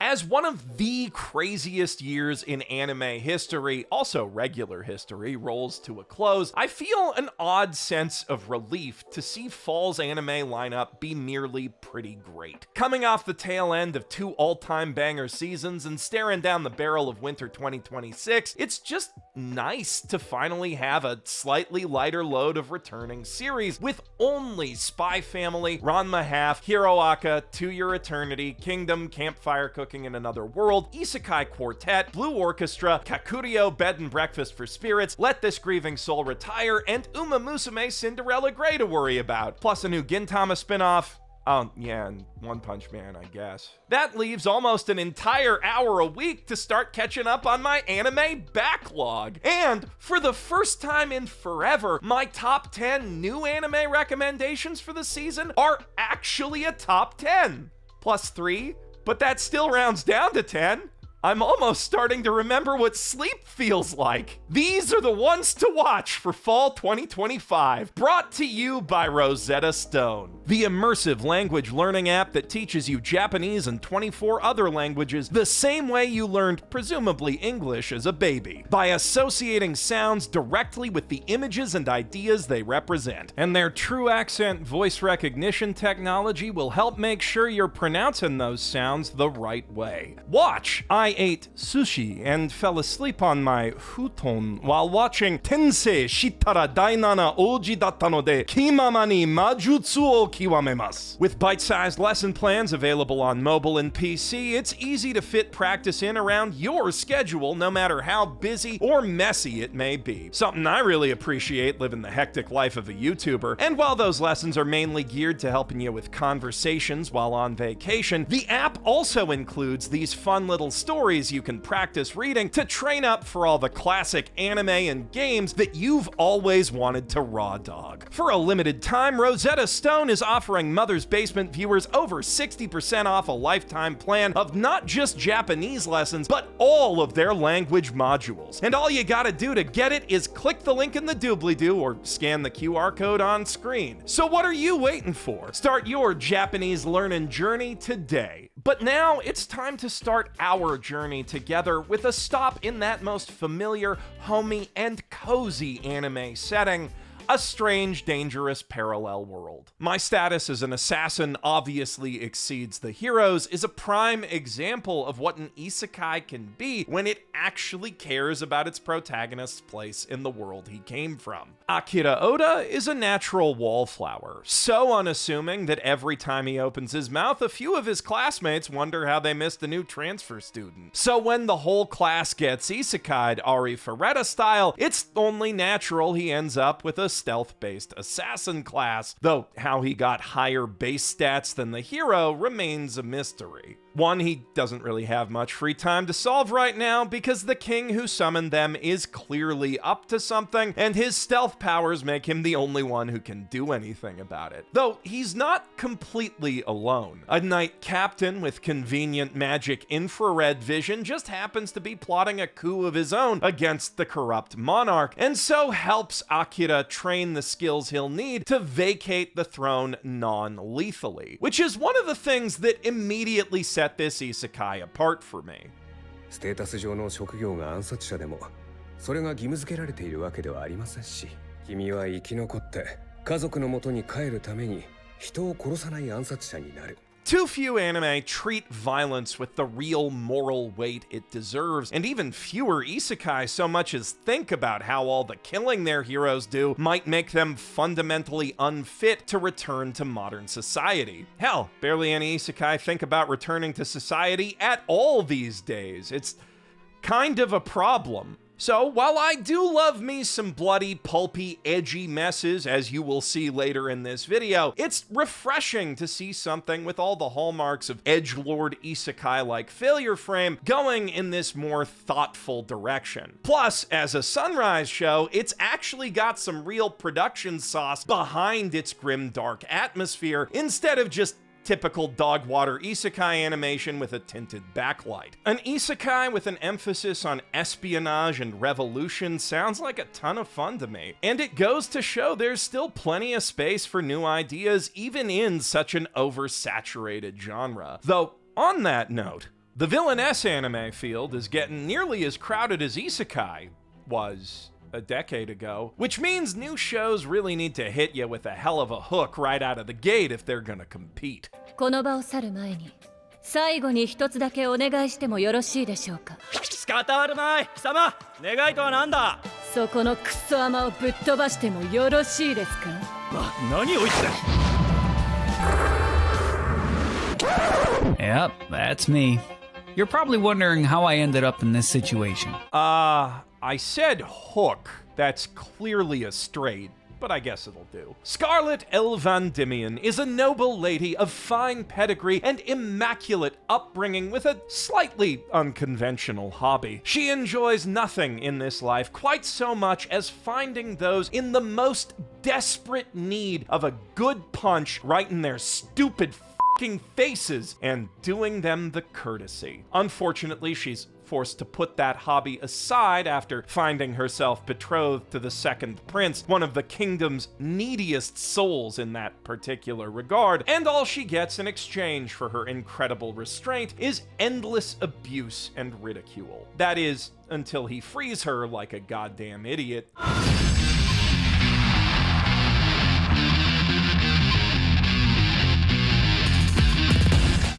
As one of the craziest years in anime history, also regular history, rolls to a close, I feel an odd sense of relief to see fall's anime lineup be merely pretty great. Coming off the tail end of 2 all-time banger seasons and staring down the barrel of winter 2026, it's just nice to finally have a slightly lighter load of returning series with only Spy Family, Ranma Half, Hiroaka, To Your Eternity, Kingdom, Campfire Cooking in Another World, Isekai Quartet, Blue Orchestra, Kakuryō Bed and Breakfast for Spirits, Let This Grieving Soul Retire, and Uma Musume Cinderella Grey to worry about, plus a new Gintama spinoff. Oh, yeah, and One Punch Man, I guess. That leaves almost an entire hour a week to start catching up on my anime backlog. And for the first time in forever, my top 10 new anime recommendations for the season are actually a top 10. Plus 3, but that still rounds down to 10. I'm almost starting to remember what sleep feels like. These are the ones to watch for fall 2025, brought to you by Rosetta Stone, the immersive language learning app that teaches you Japanese and 24 other languages the same way you learned presumably English as a baby, by associating sounds directly with the images and ideas they represent. And their true accent voice recognition technology will help make sure you're pronouncing those sounds the right way. Watch! I ate sushi and fell asleep on my futon while watching Tensei Shitara Dainana Oji Datta no de Kimama ni Majutsu o Kiwamemasu. With bite-sized lesson plans available on mobile and PC, it's easy to fit practice in around your schedule, no matter how busy or messy it may be. Something I really appreciate living the hectic life of a YouTuber. And while those lessons are mainly geared to helping you with conversations while on vacation, the app also includes these fun little stories you can practice reading to train up for all the classic anime and games that you've always wanted to raw dog. For a limited time, Rosetta Stone is offering Mother's Basement viewers over 60% off a lifetime plan of not just Japanese lessons, but all of their language modules. And all you gotta do to get it is click the link in the doobly-doo or scan the QR code on screen. So what are you waiting for? Start your Japanese learning journey today. But now it's time to start our journey together with a stop in that most familiar, homey, and cozy anime setting, a strange, dangerous parallel world. My status as an assassin obviously exceeds the hero's is a prime example of what an isekai can be when it actually cares about its protagonist's place in the world he came from. Akira Oda is a natural wallflower, so unassuming that every time he opens his mouth, a few of his classmates wonder how they missed a new transfer student. So when the whole class gets isekai'd Ari Ferretta style, it's only natural he ends up with a stealth-based assassin class, though how he got higher base stats than the hero remains a mystery. One, he doesn't really have much free time to solve right now because the king who summoned them is clearly up to something, and his stealth powers make him the only one who can do anything about it. Though he's not completely alone. A knight captain with convenient magic infrared vision just happens to be plotting a coup of his own against the corrupt monarch, and so helps Akira train the skills he'll need to vacate the throne non-lethally, which is one of the things that immediately set this isekai apart for me. ステータス上の職業が暗殺者でも、それが義務付けられているわけではありませんし、君は生き残って家族の元に帰るために人を殺さない暗殺者になる。Too few anime treat violence with the real moral weight it deserves, and even fewer isekai so much as think about how all the killing their heroes do might make them fundamentally unfit to return to modern society. Hell, barely any isekai think about returning to society at all these days. It's kind of a problem. So, while I do love me some bloody, pulpy, edgy messes, as you will see later in this video, it's refreshing to see something with all the hallmarks of edgelord isekai-like failure frame going in this more thoughtful direction. Plus, as a Sunrise show, it's actually got some real production sauce behind its grim, dark atmosphere, instead of just typical dog water isekai animation with a tinted backlight. An isekai with an emphasis on espionage and revolution sounds like a ton of fun to me, and it goes to show there's still plenty of space for new ideas even in such an oversaturated genre. Though, on that note, The villainess anime field is getting nearly as crowded as isekai was a decade ago, which means new shows really need to hit you with a hell of a hook right out of the gate if they're gonna compete. この場を去る前に最後に一つだけお願いしてもよろしいでしょうか。仕方あるまい貴様、願いとは何だ。そこのクソアマをぶっ飛ばしてもよろしいですか。何を言って。 Yep, that's me. You're probably wondering how I ended up in this situation. I said hook. That's clearly a straight, but I guess it'll do. Scarlett Elvandimian is a noble lady of fine pedigree and immaculate upbringing with a slightly unconventional hobby. She enjoys nothing in this life quite so much as finding those in the most desperate need of a good punch right in their stupid f***ing faces and doing them the courtesy. Unfortunately, she's forced to put that hobby aside after finding herself betrothed to the second prince, one of the kingdom's neediest souls in that particular regard, and all she gets in exchange for her incredible restraint is endless abuse and ridicule. That is, until he frees her like a goddamn idiot.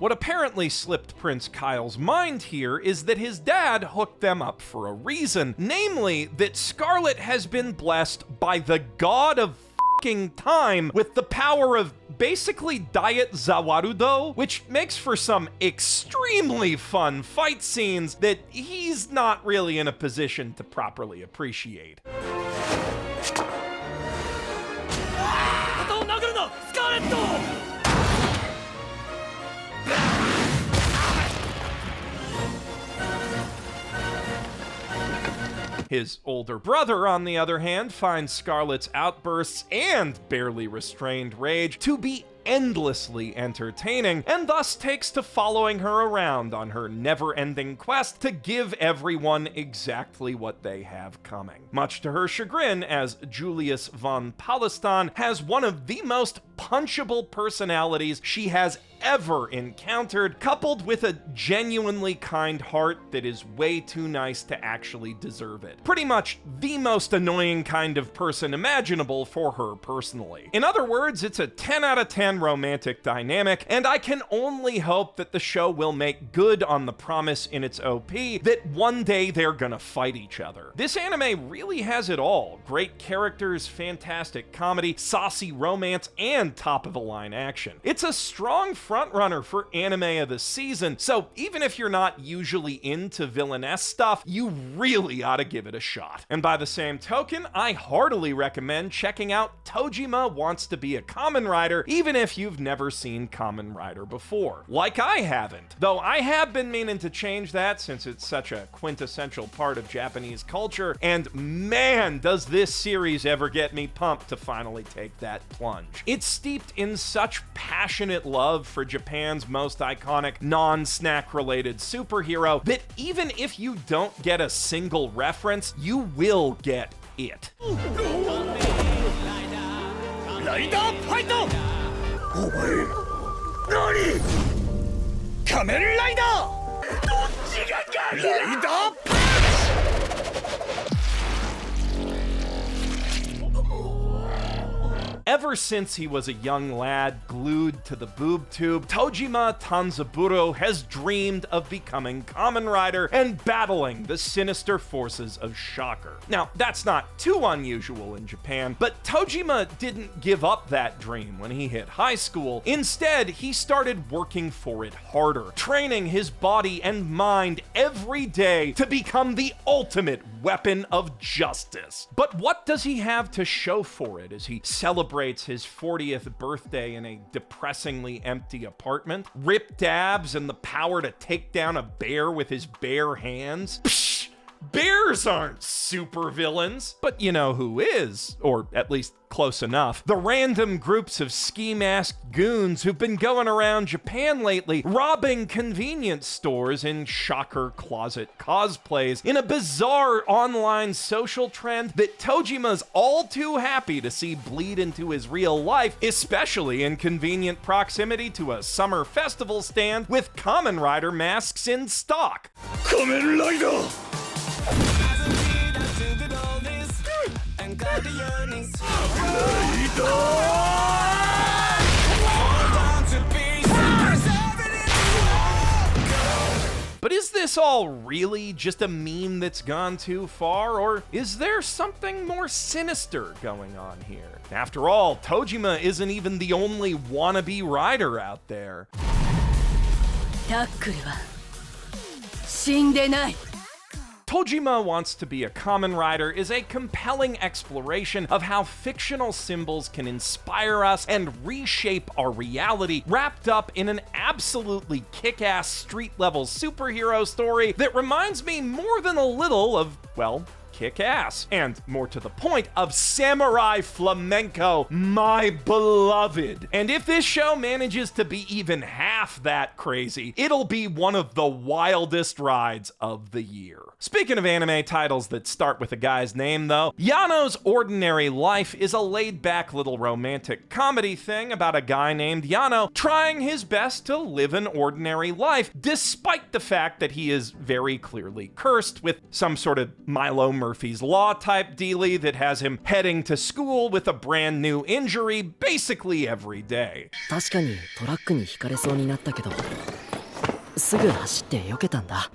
What apparently slipped Prince Kyle's mind here is that his dad hooked them up for a reason, namely that Scarlett has been blessed by the god of f***ing time with the power of basically Diet Zawarudo, which makes for some extremely fun fight scenes that he's not really in a position to properly appreciate. His older brother, on the other hand, finds Scarlett's outbursts and barely restrained rage to be endlessly entertaining, and thus takes to following her around on her never-ending quest to give everyone exactly what they have coming. Much to her chagrin, as Julius von Palestan has one of the most punchable personalities she has ever encountered, coupled with a genuinely kind heart that is way too nice to actually deserve it. Pretty much the most annoying kind of person imaginable for her personally. In other words, it's a 10 out of 10 romantic dynamic, and I can only hope that the show will make good on the promise in its OP that one day they're gonna fight each other. This anime really has it all. Great characters, fantastic comedy, saucy romance, and top-of-the-line action. It's a strong frontrunner for anime of the season, so even if you're not usually into villainess stuff, you really ought to give it a shot. And by the same token, I heartily recommend checking out Tojima Wants to Be a Kamen Rider, even if you've never seen Kamen Rider before. Like I haven't, though I have been meaning to change that since it's such a quintessential part of Japanese culture, and man, does this series ever get me pumped to finally take that plunge. It's steeped in such passionate love for Japan's most iconic non-snack related superhero that even if you don't get a single reference, you will get it. Ever since he was a young lad glued to the boob tube, Tojima Tanzaburo has dreamed of becoming Kamen Rider and battling the sinister forces of Shocker. Now, that's not too unusual in Japan, but Tojima didn't give up that dream when he hit high school. Instead, he started working for it harder, training his body and mind every day to become the ultimate weapon of justice. But what does he have to show for it as he celebrates his 40th birthday in a depressingly empty apartment? Ripped abs and the power to take down a bear with his bare hands? Psh! Bears aren't supervillains. But you know who is, or at least close enough. The random groups of ski-masked goons who've been going around Japan lately, robbing convenience stores in shocker closet cosplays in a bizarre online social trend that Tojima's all too happy to see bleed into his real life, especially in convenient proximity to a summer festival stand with Kamen Rider masks in stock. Kamen Rider! But is this all really just a meme that's gone too far, or is there something more sinister going on here? After all, Tojima isn't even the only wannabe rider out there. タックルは死んでない。 Tojima Wants to Be a Kamen Rider is a compelling exploration of how fictional symbols can inspire us and reshape our reality, wrapped up in an absolutely kick-ass street-level superhero story that reminds me more than a little of, well, kick-ass, and more to the point, of samurai flamenco, my beloved. And if this show manages to be even half that crazy, it'll be one of the wildest rides of the year. Speaking of anime titles that start with a guy's name, though, Yano's Ordinary Life is a laid-back little romantic comedy thing about a guy named Yano trying his best to live an ordinary life, despite the fact that he is very clearly cursed with some sort of Milo Murphy's Law type dealie that has him heading to school with a brand new injury basically every day. 確かにトラックにひかれそうになったけど、すぐ走って避けたんだ。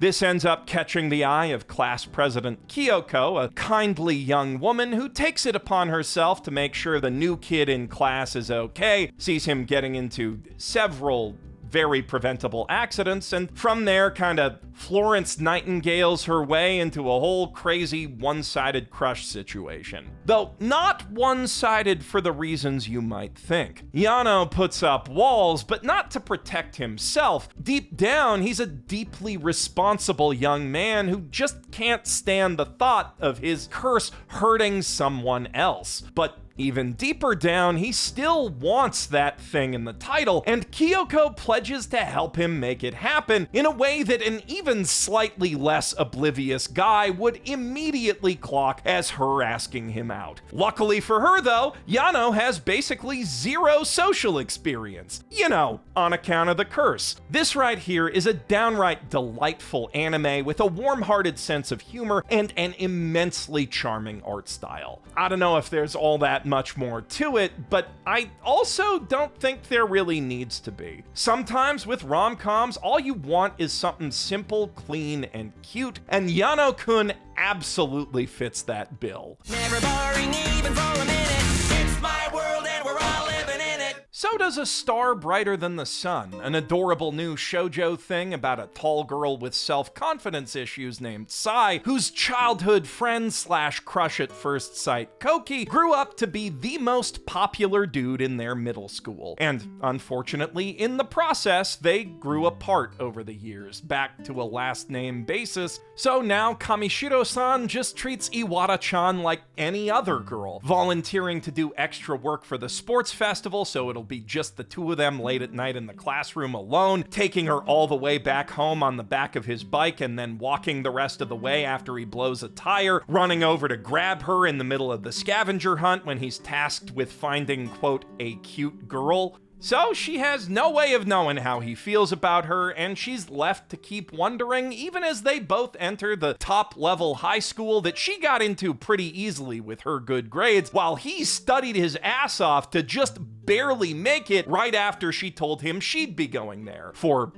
This ends up catching the eye of class president Kyoko, a kindly young woman who takes it upon herself to make sure the new kid in class is okay, sees him getting into several very preventable accidents, and from there kind of Florence Nightingales her way into a whole crazy one-sided crush situation. Though not one-sided for the reasons you might think. Yano puts up walls, but not to protect himself. Deep down, he's a deeply responsible young man who just can't stand the thought of his curse hurting someone else. But even deeper down, he still wants that thing in the title, and Kyoko pledges to help him make it happen in a way that an even slightly less oblivious guy would immediately clock as her asking him out. Luckily for her, though, Yano has basically zero social experience, you know, on account of the curse. This right here is a downright delightful anime with a warm-hearted sense of humor and an immensely charming art style. I don't know if there's all that much more to it, but I also don't think there really needs to be. Sometimes with rom-coms, all you want is something simple, clean, and cute, and Yano-kun absolutely fits that bill. Never boring even for a minute. It's my world and we're all living in it. So does A Star Brighter Than the Sun, an adorable new shoujo thing about a tall girl with self-confidence issues named Sai, whose childhood friend slash crush at first sight Koki grew up to be the most popular dude in their middle school. And unfortunately, in the process, they grew apart over the years, back to a last name basis. So now Kamishiro-san just treats Iwata-chan like any other girl, volunteering to do extra work for the sports festival so it'll be just the two of them late at night in the classroom alone, taking her all the way back home on the back of his bike and then walking the rest of the way after he blows a tire, running over to grab her in the middle of the scavenger hunt when he's tasked with finding, quote, a cute girl. So she has no way of knowing how he feels about her, and she's left to keep wondering, even as they both enter the top-level high school that she got into pretty easily with her good grades, while he studied his ass off to just barely make it right after she told him she'd be going there. For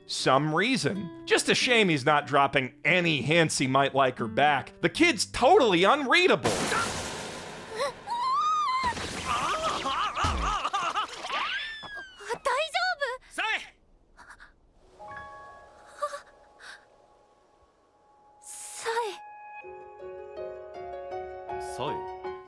some reason. Just a shame he's not dropping any hints he might like her back. The kid's totally unreadable.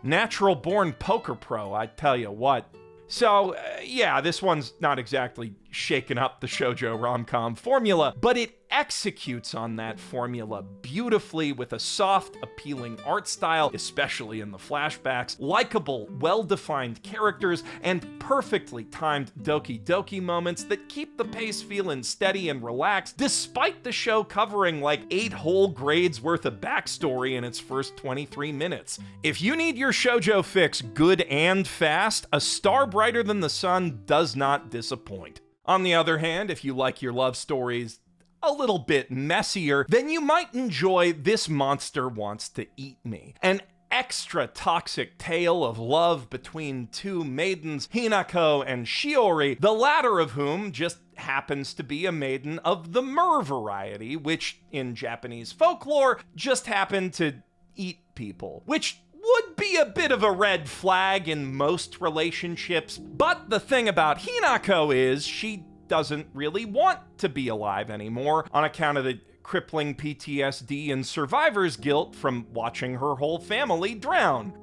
Natural-born poker pro, I tell you what. So, yeah, this one's not exactly shaken up the shoujo rom-com formula, but it executes on that formula beautifully with a soft, appealing art style, especially in the flashbacks, likable, well-defined characters, and perfectly timed doki doki moments that keep the pace feeling steady and relaxed, despite the show covering like 8 whole grades worth of backstory in its first 23 minutes. If you need your shoujo fix good and fast, A Star Brighter Than the Sun does not disappoint. On the other hand, if you like your love stories a little bit messier, then you might enjoy This Monster Wants to Eat Me, an extra toxic tale of love between two maidens, Hinako and Shiori, the latter of whom just happens to be a maiden of the mer variety, which in Japanese folklore just happened to eat people, which would be a bit of a red flag in most relationships. But the thing about Hinako is she doesn't really want to be alive anymore on account of the crippling PTSD and survivor's guilt from watching her whole family drown.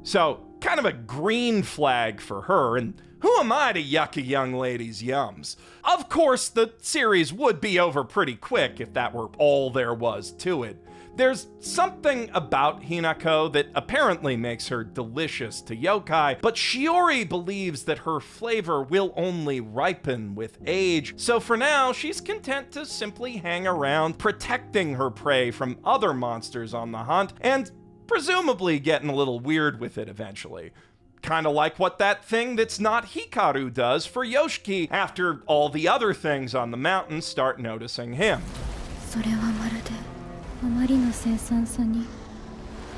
So, kind of a green flag for her, and who am I to yuck a young lady's yums? Of course, the series would be over pretty quick if that were all there was to it. There's something about Hinako that apparently makes her delicious to yokai, but Shiori believes that her flavor will only ripen with age, so for now, she's content to simply hang around, protecting her prey from other monsters on the hunt, and presumably getting a little weird with it eventually. Kinda like what that thing that's not Hikaru does for Yoshiki after all the other things on the mountain start noticing him. それはまるであまりの凄惨さに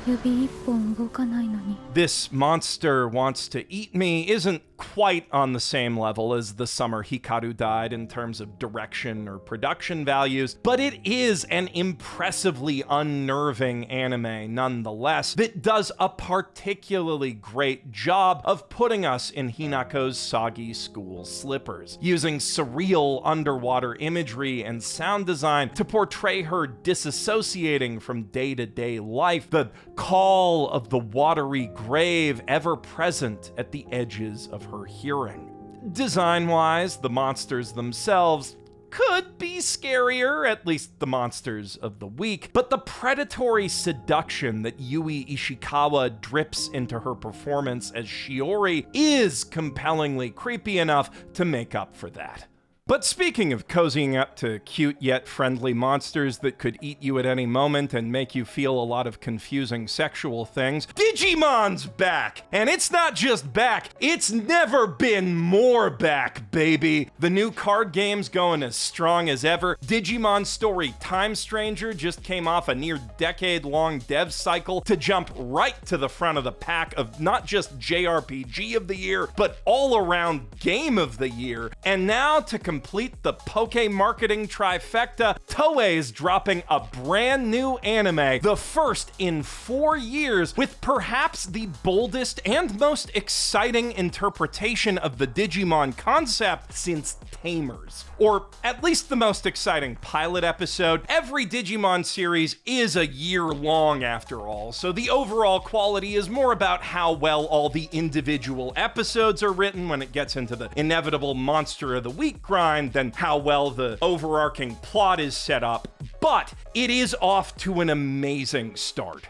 指一本動かないのに This Monster Wants to Eat Me isn't quite on the same level as the summer Hikaru died in terms of direction or production values, but it is an impressively unnerving anime nonetheless that does a particularly great job of putting us in Hinako's soggy school slippers, using surreal underwater imagery and sound design to portray her disassociating from day-to-day life, the call of the watery grave ever present at the edges of her hearing. Design-wise, the monsters themselves could be scarier, at least the monsters of the week, but the predatory seduction that Yui Ishikawa drips into her performance as Shiori is compellingly creepy enough to make up for that. But speaking of cozying up to cute yet friendly monsters that could eat you at any moment and make you feel a lot of confusing sexual things, Digimon's back! And it's not just back, it's never been more back, baby! The new card game's going as strong as ever. Digimon Story Time Stranger just came off a near decade-long dev cycle to jump right to the front of the pack of not just JRPG of the year, but all-around Game of the Year. And now to complete the Poke marketing trifecta, Toei's dropping a brand new anime, the first in 4 years, with perhaps the boldest and most exciting interpretation of the Digimon concept since Tamers. Or at least the most exciting pilot episode. Every Digimon series is a year long after all, so the overall quality is more about how well all the individual episodes are written when it gets into the inevitable Monster of the Week grind than how well the overarching plot is set up. But it is off to an amazing start.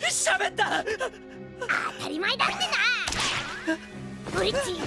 喋った当たり前だってなブリッジ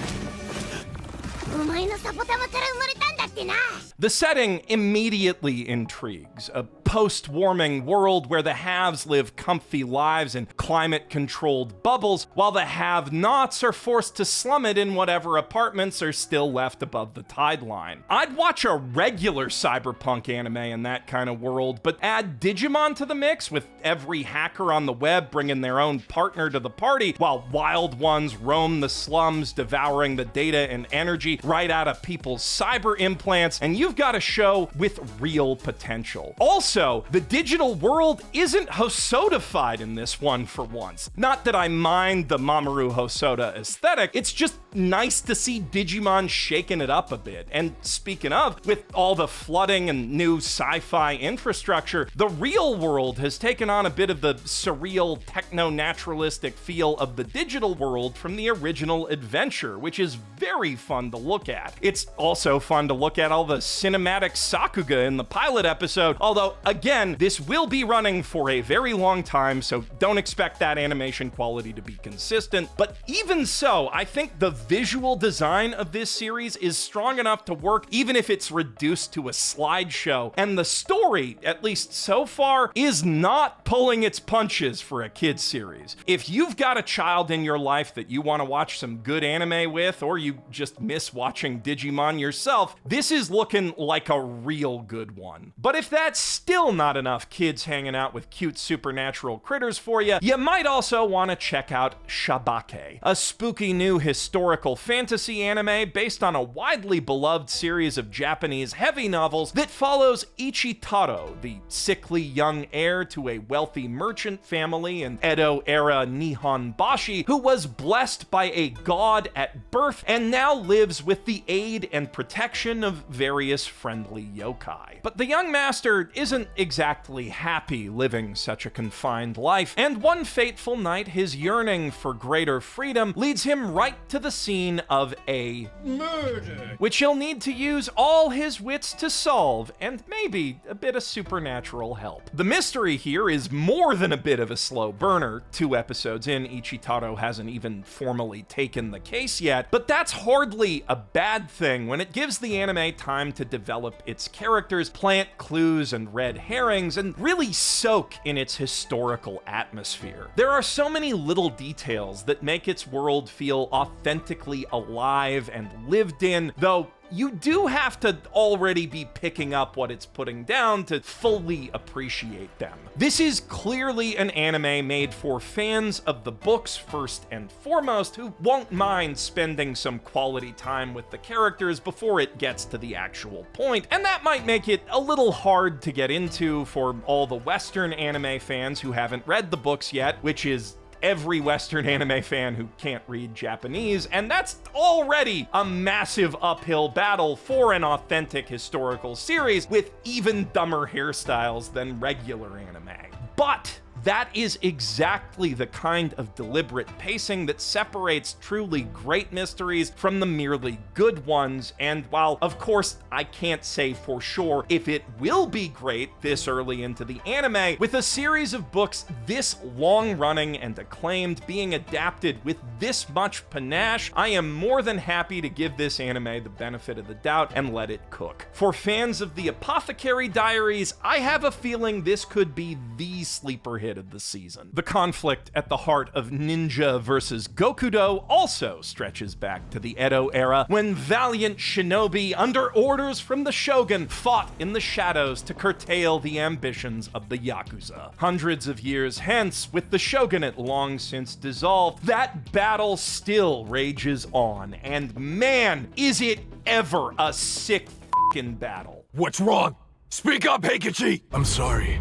お前のサポタマから生まれたんだってな The setting immediately intrigues. A post-warming world where the haves live comfy lives in climate-controlled bubbles, while the have-nots are forced to slum it in whatever apartments are still left above the tide line. I'd watch a regular cyberpunk anime in that kind of world, but add Digimon to the mix with every hacker on the web bringing their own partner to the party, while wild ones roam the slums devouring the data and energy right out of people's cyber implants, and you've got a show with real potential. Also, the digital world isn't Hosoda-fied in this one for once. Not that I mind the Mamoru Hosoda aesthetic, it's just nice to see Digimon shaking it up a bit. And speaking of, with all the flooding and new sci-fi infrastructure, the real world has taken on a bit of the surreal, techno-naturalistic feel of the digital world from the original adventure, which is very fun to look at. It's also fun to look at all the cinematic Sakuga in the pilot episode, although, again, this will be running for a very long time, so don't expect that animation quality to be consistent. But even so, I think the visual design of this series is strong enough to work even if it's reduced to a slideshow, and the story, at least so far, is not pulling its punches for a kid's series. If you've got a child in your life that you want to watch some good anime with, or you just miss watching Digimon yourself, this is looking like a real good one. But if that's still not enough kids hanging out with cute supernatural critters for you, you might also want to check out Shabake, a spooky new historical fantasy anime based on a widely beloved series of Japanese heavy novels that follows Ichitaro, the sickly young heir to a wealthy merchant family in Edo-era Nihonbashi, who was blessed by a god at birth and now lives with the aid and protection of various friendly yokai. But the young master isn't exactly happy living such a confined life, and one fateful night his yearning for greater freedom leads him right to the scene of a murder, which he'll need to use all his wits to solve, and maybe a bit of supernatural help. The mystery here is more than a bit of a slow burner. 2 episodes in, Ichitaro hasn't even formally taken the case yet, but that's hardly a bad thing when it gives the anime time to develop its characters, plant clues and red herrings, and really soak in its historical atmosphere. There are so many little details that make its world feel authentically alive and lived in, though you do have to already be picking up what it's putting down to fully appreciate them. This is clearly an anime made for fans of the books first and foremost, who won't mind spending some quality time with the characters before it gets to the actual point, and that might make it a little hard to get into for all the Western anime fans who haven't read the books yet, which is every Western anime fan who can't read Japanese, and that's already a massive uphill battle for an authentic historical series with even dumber hairstyles than regular anime. But that is exactly the kind of deliberate pacing that separates truly great mysteries from the merely good ones, and while, of course, I can't say for sure if it will be great this early into the anime, with a series of books this long-running and acclaimed being adapted with this much panache, I am more than happy to give this anime the benefit of the doubt and let it cook. For fans of the Apothecary Diaries, I have a feeling this could be the sleeper hit of the season. The conflict at the heart of Ninja versus Gokudo also stretches back to the Edo era, when valiant shinobi under orders from the shogun fought in the shadows to curtail the ambitions of the Yakuza. Hundreds of years hence, with the shogunate long since dissolved, that battle still rages on, and man, is it ever a sick f***ing battle. What's wrong? Speak up, Heikichi! I'm sorry.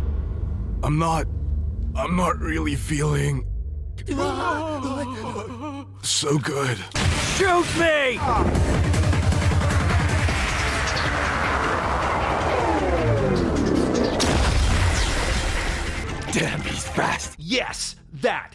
I'm not really feeling so good. Shoot me! Damn, he's fast. Yes, that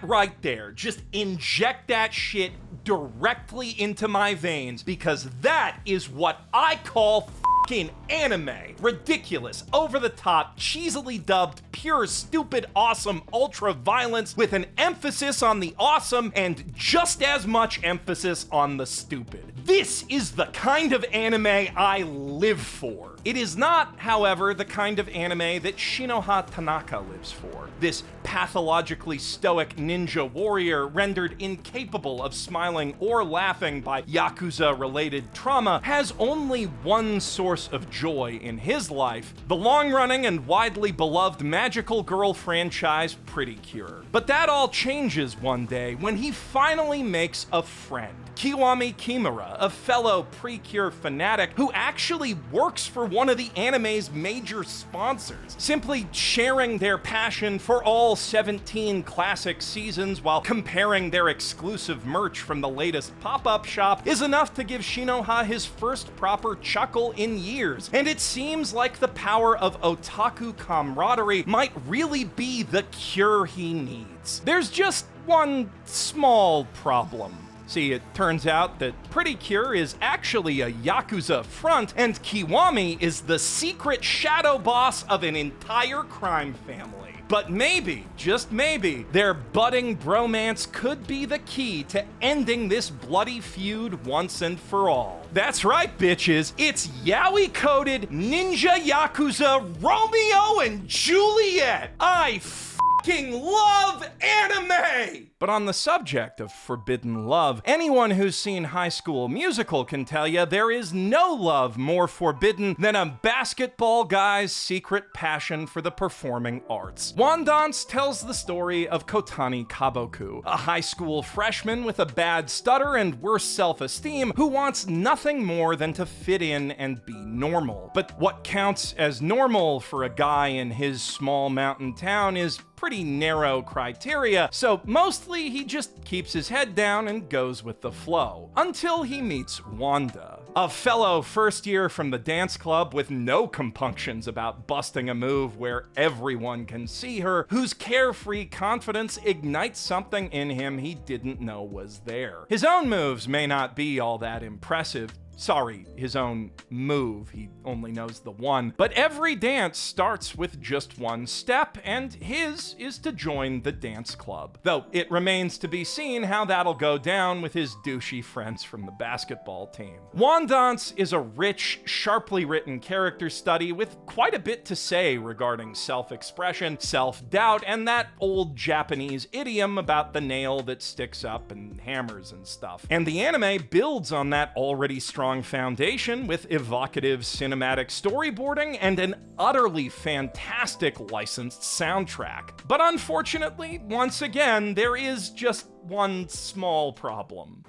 right there. Just inject that shit directly into my veins, because that is what I call fucking anime. Ridiculous, over the top, cheesily dubbed, pure, stupid, awesome, ultra violence with an emphasis on the awesome and just as much emphasis on the stupid. This is the kind of anime I live for. It is not, however, the kind of anime that Shinoha Tanaka lives for. This pathologically stoic ninja warrior rendered incapable of smiling or laughing by Yakuza-related trauma has only one source of joy in his life: the long-running and widely beloved magical girl franchise Pretty Cure. But that all changes one day when he finally makes a friend. Kiwami Kimura, a fellow Precure fanatic who actually works for one of the anime's major sponsors, simply sharing their passion for all 17 classic seasons while comparing their exclusive merch from the latest pop-up shop is enough to give Shinoha his first proper chuckle in years, and it seems like the power of otaku camaraderie might really be the cure he needs. There's just one small problem. See, it turns out that Pretty Cure is actually a Yakuza front, and Kiwami is the secret shadow boss of an entire crime family. But maybe, just maybe, their budding bromance could be the key to ending this bloody feud once and for all. That's right, bitches, it's yaoi-coded ninja Yakuza Romeo and Juliet! I fucking love anime! But on the subject of forbidden love, anyone who's seen High School Musical can tell you there is no love more forbidden than a basketball guy's secret passion for the performing arts. Wandance tells the story of Kotani Kaboku, a high school freshman with a bad stutter and worse self-esteem who wants nothing more than to fit in and be normal. But what counts as normal for a guy in his small mountain town is pretty narrow criteria, so mostly he just keeps his head down and goes with the flow. Until he meets Wanda, a fellow first year from the dance club with no compunctions about busting a move where everyone can see her, whose carefree confidence ignites something in him he didn't know was there. His own moves may not be all that impressive. Sorry, his own move, he only knows the one. But every dance starts with just one step, and his is to join the dance club. Though it remains to be seen how that'll go down with his douchey friends from the basketball team. Wandance is a rich, sharply written character study with quite a bit to say regarding self-expression, self-doubt, and that old Japanese idiom about the nail that sticks up and hammers and stuff. And the anime builds on that already strong foundation with evocative cinematic storyboarding and an utterly fantastic licensed soundtrack. But unfortunately, once again, there is just one small problem.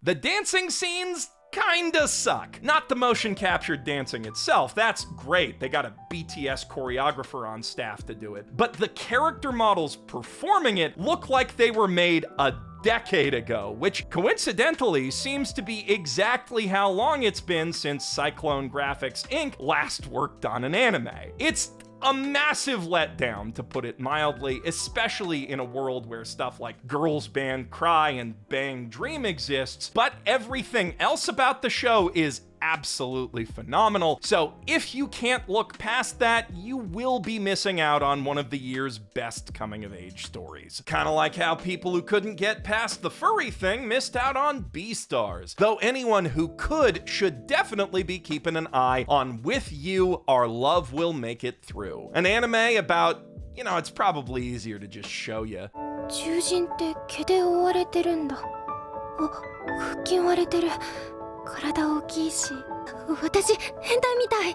The dancing scenes kinda suck. Not the motion captured dancing itself, that's great. They got a BTS choreographer on staff to do it. But the character models performing it look like they were made a decade ago, which coincidentally seems to be exactly how long it's been since Cyclone Graphics Inc. last worked on an anime. It's a massive letdown, to put it mildly, especially in a world where stuff like Girls Band Cry and Bang Dream exists, but everything else about the show is absolutely phenomenal. So if you can't look past that, you will be missing out on one of the year's best coming-of-age stories. Kinda like how people who couldn't get past the furry thing missed out on Beastars. Though anyone who could should definitely be keeping an eye on With You, Our Love Will Make It Through. An anime about, you know, it's probably easier to just show you. 獣人って毛で覆われてるんだ。あ、腹筋割れてる。体大きいし、私変態みたい。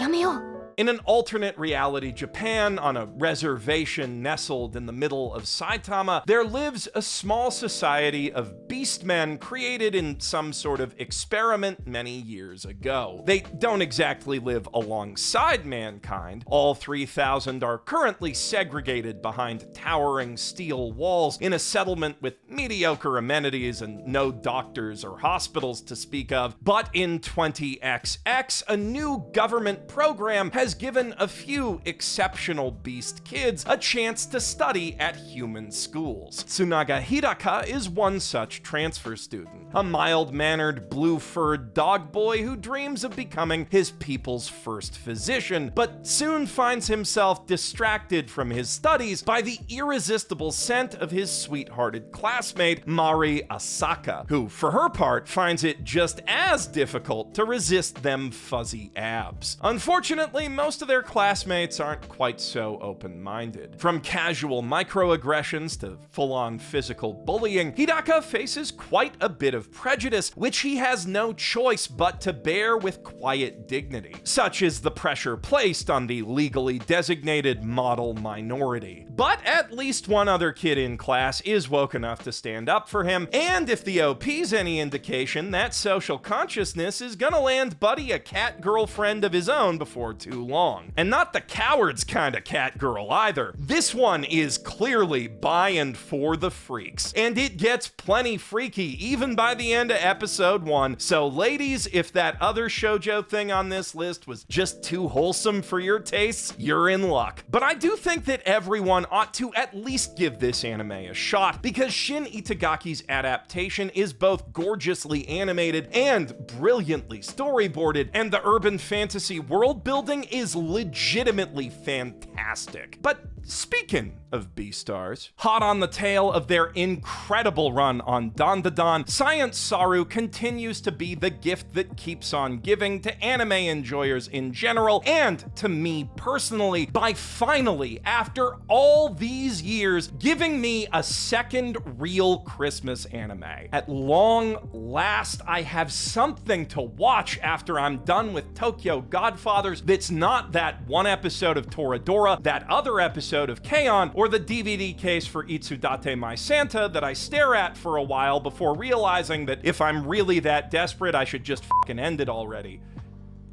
やめよう。 In an alternate reality Japan, on a reservation nestled in the middle of Saitama, there lives a small society of beastmen created in some sort of experiment many years ago. They don't exactly live alongside mankind. All 3,000 are currently segregated behind towering steel walls in a settlement with mediocre amenities and no doctors or hospitals to speak of. But in 20XX, a new government program has given a few exceptional beast kids a chance to study at human schools. Tsunaga Hidaka is one such transfer student, a mild-mannered, blue-furred dog boy who dreams of becoming his people's first physician, but soon finds himself distracted from his studies by the irresistible scent of his sweet-hearted classmate, Mari Asaka, who, for her part, finds it just as difficult to resist them fuzzy abs. Unfortunately, most of their classmates aren't quite so open-minded. From casual microaggressions to full-on physical bullying, Hidaka faces faces quite a bit of prejudice, which he has no choice but to bear with quiet dignity, such as the pressure placed on the legally designated model minority. But at least one other kid in class is woke enough to stand up for him, and if the OP's any indication, that social consciousness is gonna land Buddy a cat girlfriend of his own before too long. And not the coward's kind of cat girl either. This one is clearly by and for the freaks, and it gets plenty freaky even by the end of episode 1. So ladies, if that other shoujo thing on this list was just too wholesome for your tastes, you're in luck. But I do think that everyone ought to at least give this anime a shot, because Shin Itagaki's adaptation is both gorgeously animated and brilliantly storyboarded, and the urban fantasy world building is legitimately fantastic. But speaking of Beastars, hot on the tail of their incredible run on Dandadan, Science Saru continues to be the gift that keeps on giving to anime enjoyers in general, and to me personally, by finally, after all these years, giving me a second real Christmas anime. At long last, I have something to watch after I'm done with Tokyo Godfathers that's not that one episode of Toradora, that other episode of K-On!, or the DVD case for Itsudate My Santa that I stare at for a while before realizing that if I'm really that desperate, I should just fucking end it already.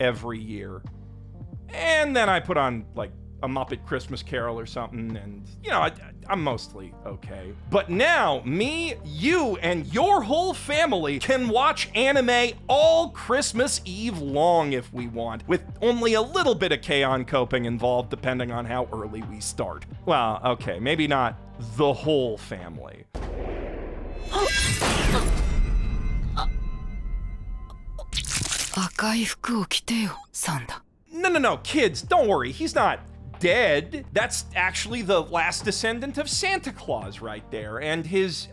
Every year. And then I put on, like, a Muppet Christmas Carol or something, and, you know, I'm mostly okay. But now, me, you, and your whole family can watch anime all Christmas Eve long if we want, with only a little bit of K-On! Coping involved depending on how early we start. Well, okay, maybe not the whole family. No, kids, don't worry, he's not dead. That's actually the last descendant of Santa Claus right there, and his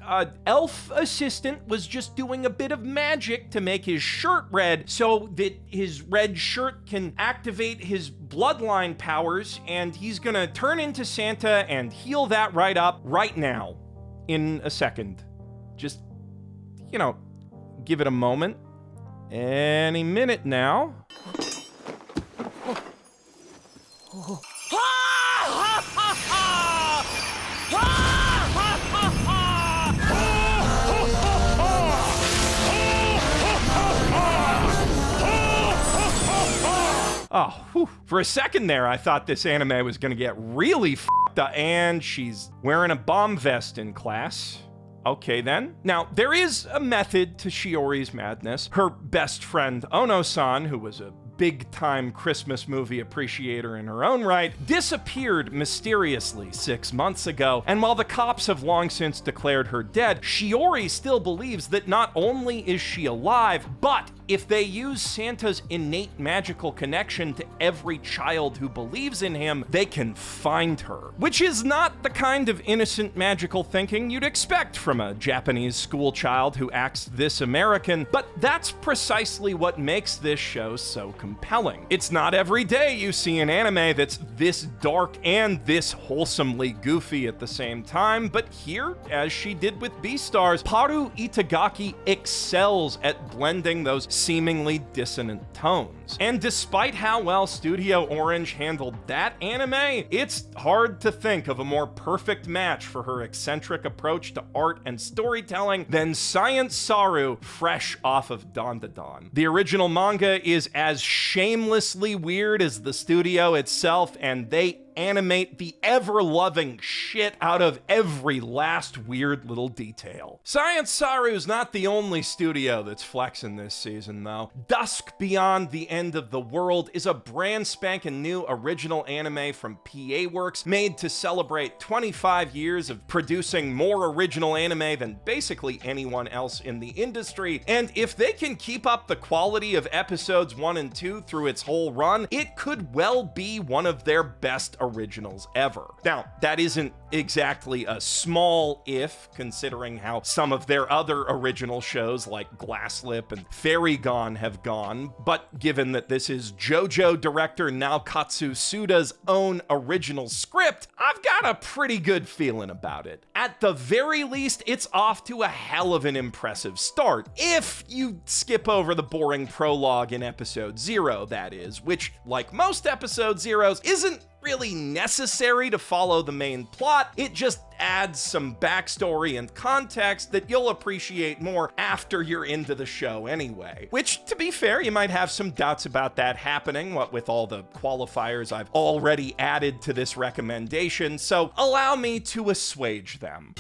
elf assistant was just doing a bit of magic to make his shirt red so that his red shirt can activate his bloodline powers, and he's gonna turn into Santa and heal that right up right now, in a second. Just, you know, give it a moment. Any minute now. Oh, whew. For a second there, I thought this anime was gonna get really f***ed up, and she's wearing a bomb vest in class. Okay then. Now, there is a method to Shiori's madness. Her best friend, Ono-san, who was a big-time Christmas movie appreciator in her own right, disappeared mysteriously 6 months ago, and while the cops have long since declared her dead, Shiori still believes that not only is she alive, but if they use Santa's innate magical connection to every child who believes in him, they can find her. Which is not the kind of innocent magical thinking you'd expect from a Japanese school child who acts this American, but that's precisely what makes this show so compelling. It's not every day you see an anime that's this dark and this wholesomely goofy at the same time, but here, as she did with Beastars, Paru Itagaki excels at blending those seemingly dissonant tones. And despite how well Studio Orange handled that anime, it's hard to think of a more perfect match for her eccentric approach to art and storytelling than Science Saru, fresh off of Dandadan. The original manga is as shamelessly weird as the studio itself, and they animate the ever-loving shit out of every last weird little detail. Science Saru's not the only studio that's flexing this season, though. Dusk Beyond the End of the World is a brand spanking new original anime from PA Works, made to celebrate 25 years of producing more original anime than basically anyone else in the industry, and if they can keep up the quality of episodes 1 and 2 through its whole run, it could well be one of their best originals ever. Now, that isn't exactly a small if, considering how some of their other original shows like Glasslip and Fairy Gone have gone, but given that this is JoJo director Naokatsu Suda's own original script, I've got a pretty good feeling about it. At the very least, it's off to a hell of an impressive start, if you skip over the boring prologue in episode 0, that is, which, like most episode zeros, isn't really necessary to follow the main plot. It just adds some backstory and context that you'll appreciate more after you're into the show anyway. Which, to be fair, you might have some doubts about that happening, what with all the qualifiers I've already added to this recommendation, so allow me to assuage them.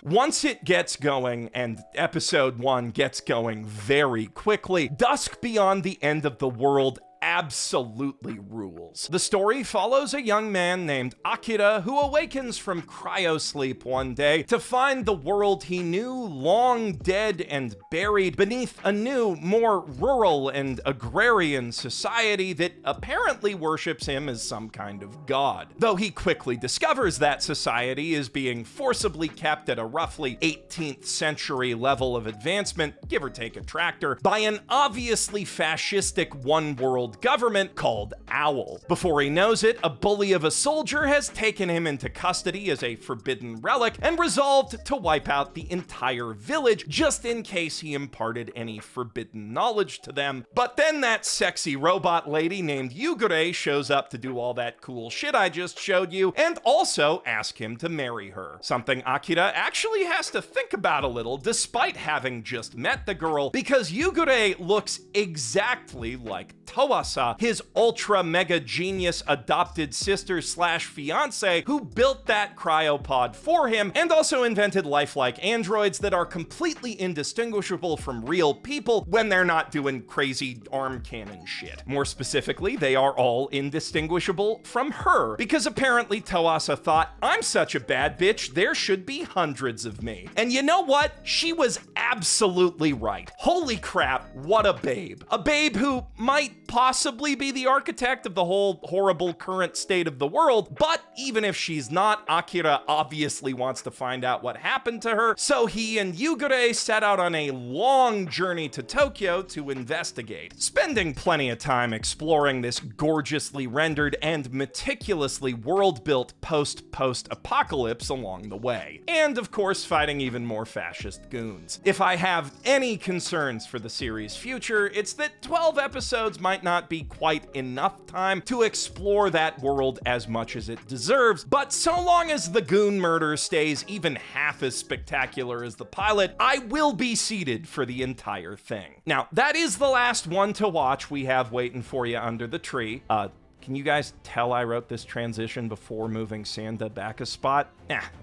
Once it gets going, and episode 1 gets going very quickly, Dusk Beyond the End of the World absolutely rules. The story follows a young man named Akira who awakens from cryosleep one day to find the world he knew long dead and buried beneath a new, more rural and agrarian society that apparently worships him as some kind of god. Though he quickly discovers that society is being forcibly kept at a roughly 18th century level of advancement, give or take a tractor, by an obviously fascistic one-world government called Owl. Before he knows it, a bully of a soldier has taken him into custody as a forbidden relic and resolved to wipe out the entire village just in case he imparted any forbidden knowledge to them. But then that sexy robot lady named Yugure shows up to do all that cool shit I just showed you and also ask him to marry her. Something Akira actually has to think about a little despite having just met the girl, because Yugure looks exactly like Toasa, his ultra mega genius adopted sister slash fiance who built that cryopod for him and also invented lifelike androids that are completely indistinguishable from real people when they're not doing crazy arm cannon shit. More specifically, they are all indistinguishable from her, because apparently Toasa thought, I'm such a bad bitch, there should be hundreds of me. And you know what? She was absolutely right. Holy crap, what a babe. A babe who might possibly be the architect of the whole horrible current state of the world, but even if she's not, Akira obviously wants to find out what happened to her, so he and Yugure set out on a long journey to Tokyo to investigate, spending plenty of time exploring this gorgeously rendered and meticulously world-built post-apocalypse along the way, and of course fighting even more fascist goons. If I have any concerns for the series' future, it's that 12 episodes might not be quite enough time to explore that world as much as it deserves, but so long as the goon murder stays even half as spectacular as the pilot, I will be seated for the entire thing. Now, that is the last one to watch we have waiting for you under the tree. Can you guys tell I wrote this transition before moving Sanda back a spot?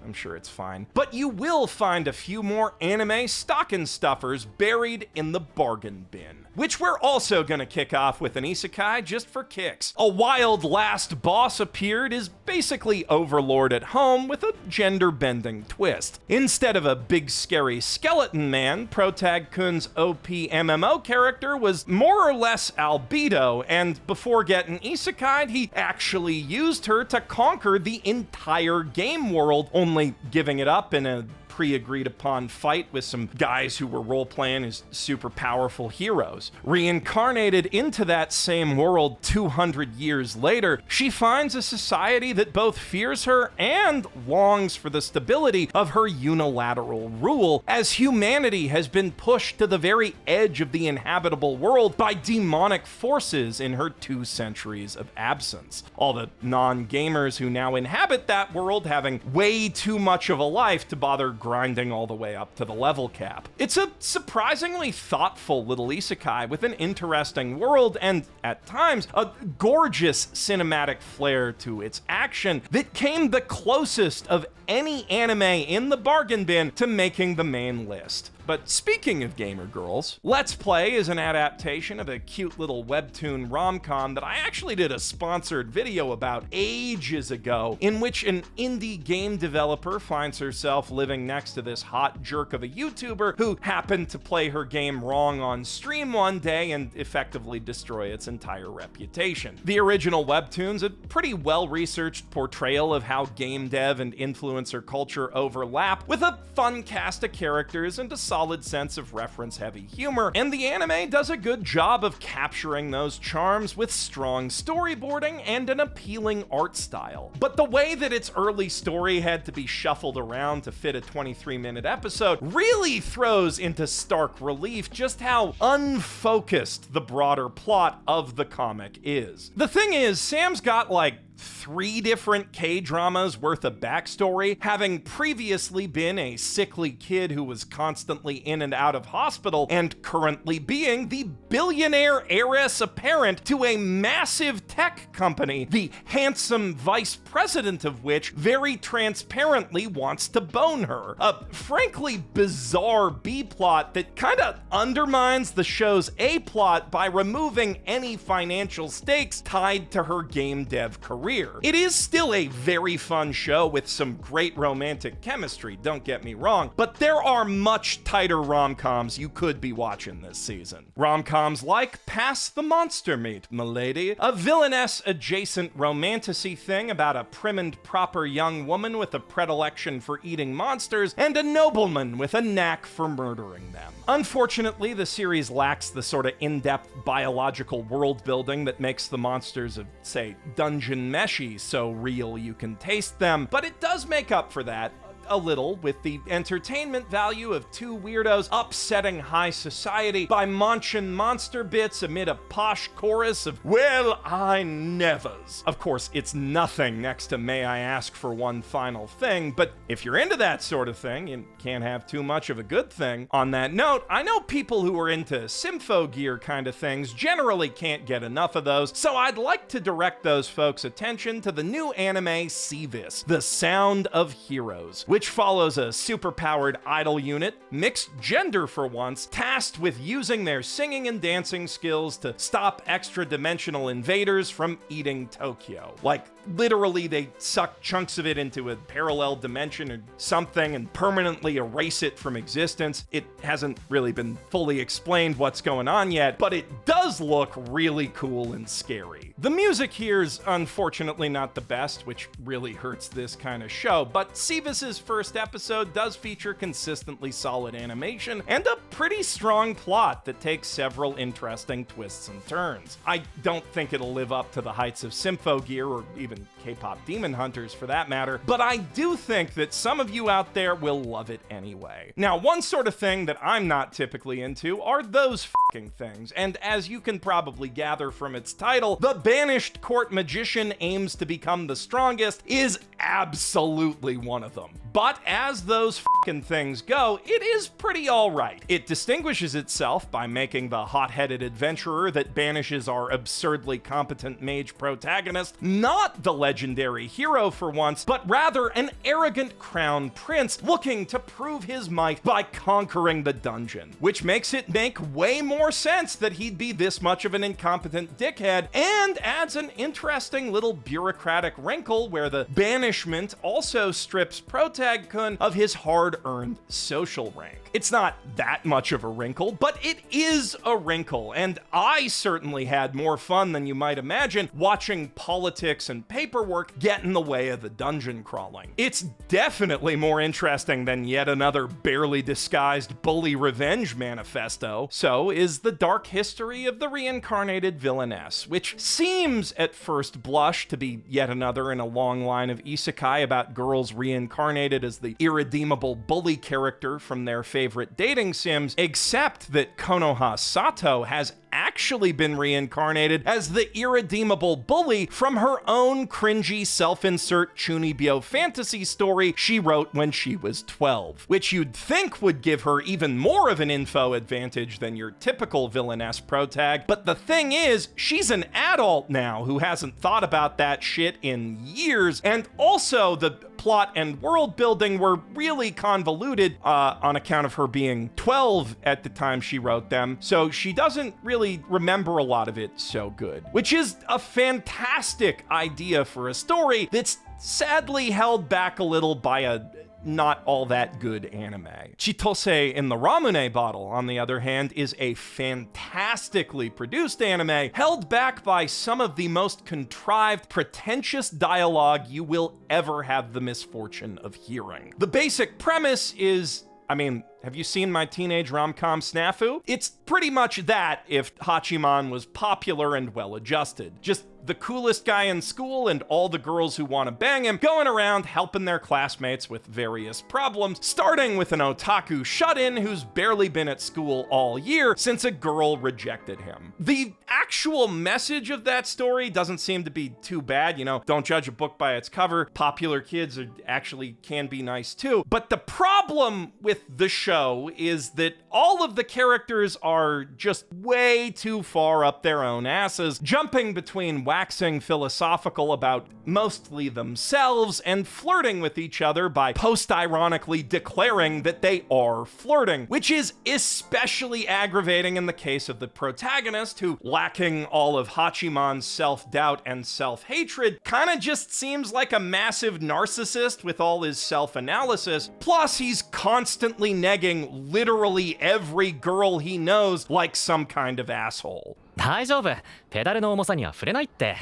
I'm sure it's fine. But you will find a few more anime stocking stuffers buried in the bargain bin, which we're also gonna kick off with an isekai just for kicks. A wild last boss appeared is basically Overlord at home with a gender-bending twist. Instead of a big scary skeleton man, Protag Kun's OP MMO character was more or less albedo, and before getting isekai'd, he actually used her to conquer the entire game world, only giving it up in a pre-agreed upon fight with some guys who were role-playing as super powerful heroes. Reincarnated into that same world 200 years later, she finds a society that both fears her and longs for the stability of her unilateral rule, as humanity has been pushed to the very edge of the inhabitable world by demonic forces in her 2 centuries of absence. All the non-gamers who now inhabit that world having way too much of a life to bother grinding all the way up to the level cap. It's a surprisingly thoughtful little isekai with an interesting world and, at times, a gorgeous cinematic flair to its action that came the closest of any anime in the bargain bin to making the main list. But speaking of gamer girls, Let's Play is an adaptation of a cute little webtoon rom-com that I actually did a sponsored video about ages ago, in which an indie game developer finds herself living next to this hot jerk of a YouTuber who happened to play her game wrong on stream one day and effectively destroy its entire reputation. The original webtoon's a pretty well-researched portrayal of how game dev and influencer culture overlap, with a fun cast of characters and a solid sense of reference-heavy humor, and the anime does a good job of capturing those charms with strong storyboarding and an appealing art style. But the way that its early story had to be shuffled around to fit a 23-minute episode really throws into stark relief just how unfocused the broader plot of the comic is. The thing is, Sam's got like 3 different K-dramas worth of backstory, having previously been a sickly kid who was constantly in and out of hospital, and currently being the billionaire heiress apparent to a massive tech company, the handsome vice president of which very transparently wants to bone her. A frankly bizarre B-plot that kinda undermines the show's A-plot by removing any financial stakes tied to her game dev career. It is still a very fun show with some great romantic chemistry, don't get me wrong, but there are much tighter rom-coms you could be watching this season. Rom-coms like Pass the Monster Meat, M'lady, a villainess-adjacent romantasy thing about a prim and proper young woman with a predilection for eating monsters, and a nobleman with a knack for murdering them. Unfortunately, the series lacks the sort of in-depth biological world building that makes the monsters of, say, Dungeon Meshi so real you can taste them, but it does make up for that a little with the entertainment value of 2 weirdos upsetting high society by munchin' monster bits amid a posh chorus of, "Well, I nevers." Of course, it's nothing next to May I Ask for One Final Thing, but if you're into that sort of thing, you can't have too much of a good thing. On that note, I know people who are into Sympho Gear kind of things generally can't get enough of those, so I'd like to direct those folks' attention to the new anime Seavis, The Sound of Heroes, which follows a superpowered idol unit, mixed gender for once, tasked with using their singing and dancing skills to stop extra-dimensional invaders from eating Tokyo. Like, literally they suck chunks of it into a parallel dimension or something and permanently erase it from existence. It hasn't really been fully explained what's going on yet, but it does look really cool and scary. The music here's unfortunately not the best, which really hurts this kind of show, but Seavis's first episode does feature consistently solid animation and a pretty strong plot that takes several interesting twists and turns. I don't think it'll live up to the heights of Sympho Gear or even K-pop Demon Hunters for that matter, but I do think that some of you out there will love it anyway. Now, one sort of thing that I'm not typically into are those f***ing things, and as you can probably gather from its title, the banished court magician aims to become the strongest is absolutely one of them. But as those f***ing things go, it is pretty alright. It distinguishes itself by making the hot-headed adventurer that banishes our absurdly competent mage protagonist not the legendary hero for once, but rather an arrogant crown prince looking to prove his might by conquering the dungeon, which makes it make way more sense that he'd be this much of an incompetent dickhead, and adds an interesting little bureaucratic wrinkle where the banishment also strips Protag-kun of his hard-earned social rank. It's not that much of a wrinkle, but it is a wrinkle, and I certainly had more fun than you might imagine watching politics and paperwork get in the way of the dungeon crawling. It's definitely more interesting than yet another barely disguised bully revenge manifesto. So is the dark history of the reincarnated villainess, which seems at first blush to be yet another in a long line of isekai about girls reincarnated as the irredeemable bully character from their favorite dating sims, except that Konoha Sato has actually been reincarnated as the irredeemable bully from her own cringy self-insert Chunibyo fantasy story she wrote when she was 12, which you'd think would give her even more of an info advantage than your typical villainess protag, but the thing is, she's an adult now who hasn't thought about that shit in years, and also the plot and world building were really convoluted on account of her being 12 at the time she wrote them, so she doesn't really remember a lot of it so good, which is a fantastic idea for a story that's sadly held back a little by a not all that good anime. Chitose in the Ramune Bottle, on the other hand, is a fantastically produced anime held back by some of the most contrived, pretentious dialogue you will ever have the misfortune of hearing. The basic premise is, have you seen my teenage rom-com Snafu? It's pretty much that if Hachiman was popular and well-adjusted. Just the coolest guy in school and all the girls who want to bang him going around helping their classmates with various problems, starting with an otaku shut-in who's barely been at school all year since a girl rejected him. The actual message of that story doesn't seem to be too bad, don't judge a book by its cover. Popular kids actually can be nice too. But the problem with the show is that all of the characters are just way too far up their own asses, jumping between waxing philosophical about mostly themselves and flirting with each other by post-ironically declaring that they are flirting, which is especially aggravating in the case of the protagonist, who, lacking all of Hachiman's self-doubt and self-hatred, kinda just seems like a massive narcissist with all his self-analysis, plus he's constantly negging literally every girl he knows like some kind of asshole. 大丈夫。ペダルの重さには触れないって。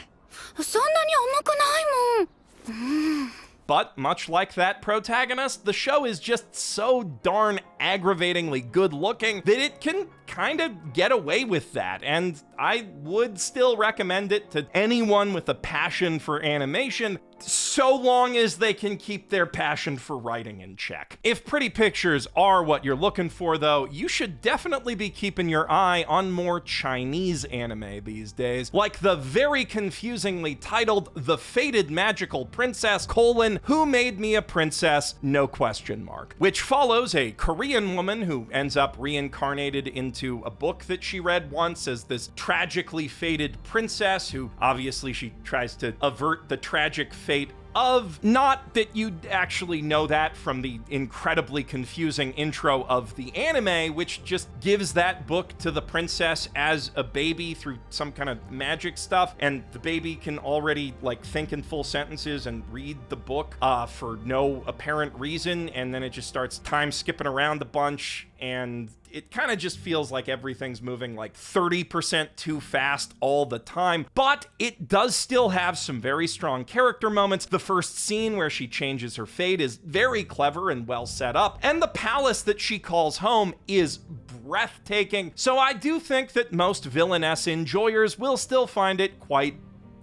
そんなに重くないもん。But much like that protagonist, the show is just so darn aggravatingly good looking that it can kind of get away with that, and I would still recommend it to anyone with a passion for animation, so long as they can keep their passion for writing in check. If pretty pictures are what you're looking for, though, you should definitely be keeping your eye on more Chinese anime these days, like the very confusingly titled The Fated Magical Princess, Who Made Me a Princess, ? Which follows a Korean woman who ends up reincarnated into a book that she read once as this tragically fated princess who obviously she tries to avert the tragic fate of. Not that you'd actually know that from the incredibly confusing intro of the anime, which just gives that book to the princess as a baby through some kind of magic stuff, and the baby can already think in full sentences and read the book for no apparent reason, and then it just starts time skipping around a bunch, and it kind of just feels like everything's moving 30% too fast all the time, but it does still have some very strong character moments. The first scene where she changes her fate is very clever and well set up, and the palace that she calls home is breathtaking, so I do think that most Villainess enjoyers will still find it quite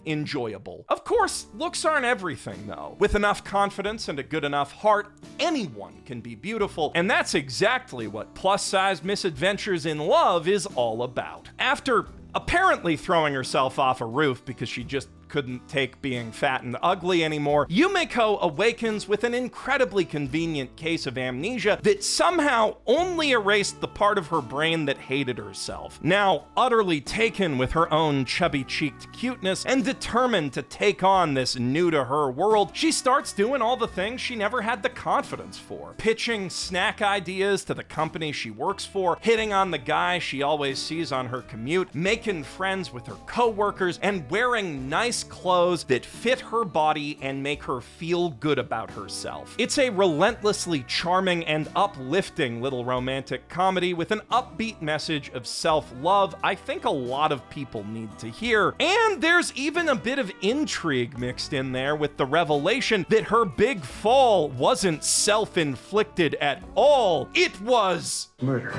enjoyable. Of course, looks aren't everything, though. With enough confidence and a good enough heart, anyone can be beautiful, and that's exactly what plus-size misadventures in love is all about. After apparently throwing herself off a roof because she just couldn't take being fat and ugly anymore, Yumeko awakens with an incredibly convenient case of amnesia that somehow only erased the part of her brain that hated herself. Now, utterly taken with her own chubby-cheeked cuteness and determined to take on this new-to-her world, she starts doing all the things she never had the confidence for. Pitching snack ideas to the company she works for, hitting on the guy she always sees on her commute, making friends with her co-workers, and wearing nice clothes that fit her body and make her feel good about herself. It's a relentlessly charming and uplifting little romantic comedy with an upbeat message of self-love I think a lot of people need to hear. And there's even a bit of intrigue mixed in there with the revelation that her big fall wasn't self-inflicted at all. It was murder.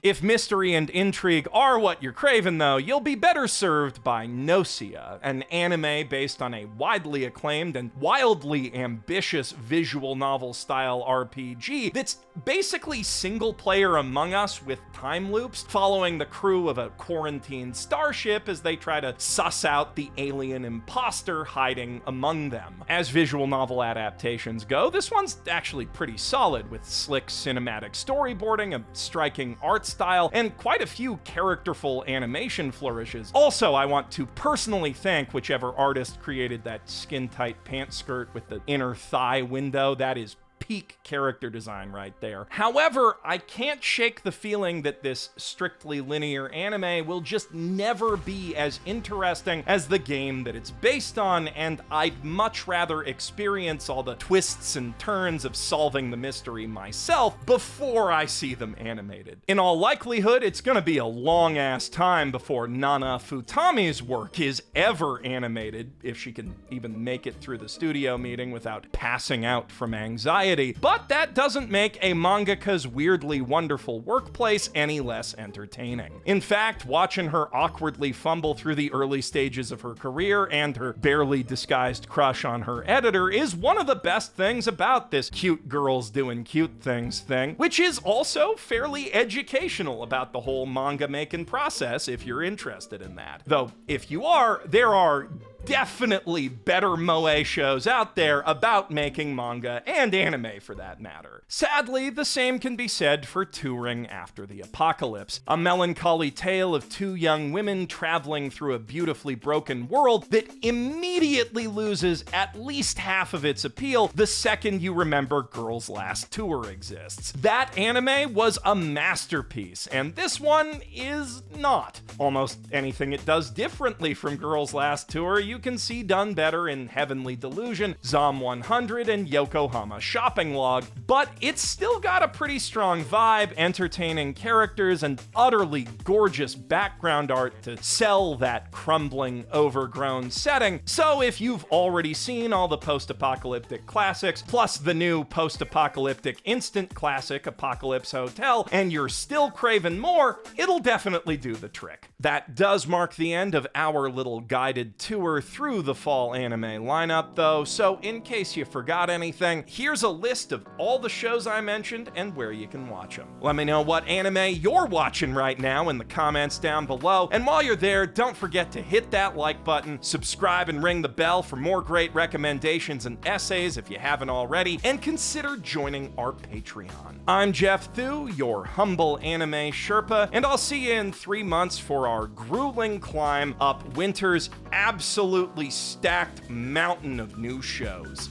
If mystery and intrigue are what you're craving, though, you'll be better served by Nocia, an anime based on a widely acclaimed and wildly ambitious visual novel-style RPG that's basically single-player Among Us with time loops, following the crew of a quarantined starship as they try to suss out the alien imposter hiding among them. As visual novel adaptations go, this one's actually pretty solid, with slick cinematic storyboarding, a striking art style and quite a few characterful animation flourishes. Also, I want to personally thank whichever artist created that skin-tight pant skirt with the inner thigh window. That is peak character design right there. However, I can't shake the feeling that this strictly linear anime will just never be as interesting as the game that it's based on, and I'd much rather experience all the twists and turns of solving the mystery myself before I see them animated. In all likelihood, it's gonna be a long-ass time before Nana Futami's work is ever animated, if she can even make it through the studio meeting without passing out from anxiety. But that doesn't make a mangaka's weirdly wonderful workplace any less entertaining. In fact, watching her awkwardly fumble through the early stages of her career and her barely disguised crush on her editor is one of the best things about this cute girls doing cute things thing, which is also fairly educational about the whole manga making process if you're interested in that. Though, if you are, there are definitely better moe shows out there about making manga and anime for that matter. Sadly, the same can be said for Touring After the Apocalypse, a melancholy tale of two young women traveling through a beautifully broken world that immediately loses at least half of its appeal the second you remember Girls' Last Tour exists. That anime was a masterpiece, and this one is not. Almost anything it does differently from Girls' Last Tour you can see done better in Heavenly Delusion, Zom 100, and Yokohama Shopping Log, but it's still got a pretty strong vibe, entertaining characters, and utterly gorgeous background art to sell that crumbling, overgrown setting. So if you've already seen all the post-apocalyptic classics, plus the new post-apocalyptic instant classic, Apocalypse Hotel, and you're still craving more, it'll definitely do the trick. That does mark the end of our little guided tour through the fall anime lineup, though, so in case you forgot anything, here's a list of all the shows I mentioned and where you can watch them. Let me know what anime you're watching right now in the comments down below, and while you're there, don't forget to hit that like button, subscribe and ring the bell for more great recommendations and essays if you haven't already, and consider joining our Patreon. I'm Geoff Thew, your humble anime Sherpa, and I'll see you in 3 months for our grueling climb up winter's absolutely stacked mountain of new shows.